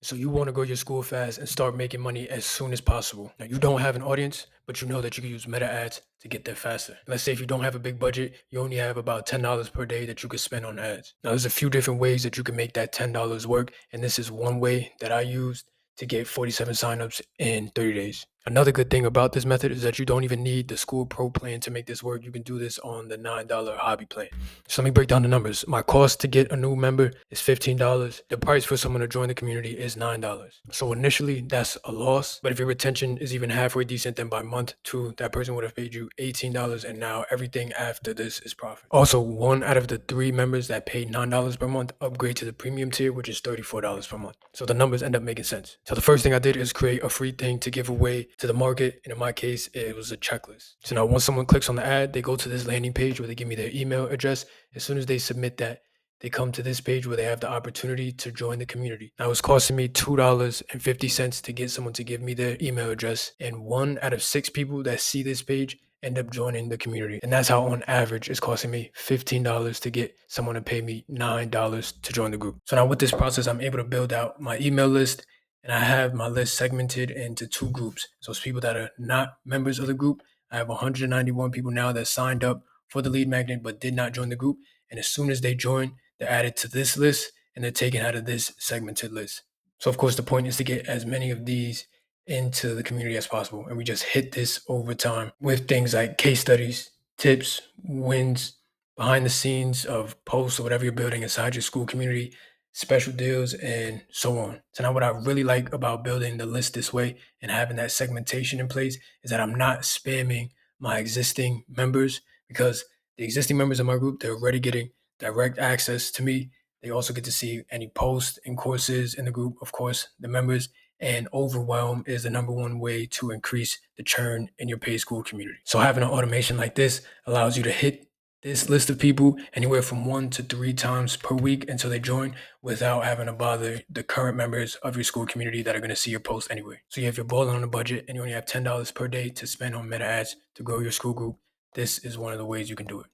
So you want to grow your school fast and start making money as soon as possible. Now you don't have an audience, but you know that you can use meta ads to get there faster. Let's say if you don't have a big budget, you only have about $10 per day that you could spend on ads. Now there's a few different ways that you can make that $10 work, and this is one way that I used to get 47 signups in 30 days. Another good thing about this method is that you don't even need the School Pro plan to make this work. You can do this on the $9 hobby plan. So let me break down the numbers. My cost to get a new member is $15. The price for someone to join the community is $9. So initially, that's a loss. But if your retention is even halfway decent, then by month two, that person would have paid you $18. And now everything after this is profit. Also, one out of the three members that paid $9 per month upgrade to the premium tier, which is $34 per month. So the numbers end up making sense. So the first thing I did is create a free thing to give away to the market. And in my case, it was a checklist. So now once someone clicks on the ad, they go to this landing page where they give me their email address. As soon as they submit that, they come to this page where they have the opportunity to join the community. Now it's costing me $2.50 to get someone to give me their email address. And one out of six people that see this page end up joining the community. And that's how on average it's costing me $15 to get someone to pay me $9 to join the group. So now with this process, I'm able to build out my email list, and I have my list segmented into two groups. So it's people that are not members of the group. I have 191 people now that signed up for the lead magnet but did not join the group. And as soon as they join, they're added to this list and they're taken out of this segmented list. So of course the point is to get as many of these into the community as possible. And we just hit this over time with things like case studies, tips, wins, behind the scenes of posts or whatever you're building inside your Skool community, special deals, and so on. So now what I really like about building the list this way and having that segmentation in place is that I'm not spamming my existing members, because the existing members of my group, they're already getting direct access to me. They also get to see any posts and courses in the group, of course, the members. And overwhelm is the number one way to increase the churn in your paid Skool community. So having an automation like this allows you to hit this list of people anywhere from 1 to 3 times per week until they join, without having to bother the current members of your Skool community that are going to see your post anyway. So if you're balling on a budget and you only have $10 per day to spend on meta ads to grow your Skool group, this is one of the ways you can do it.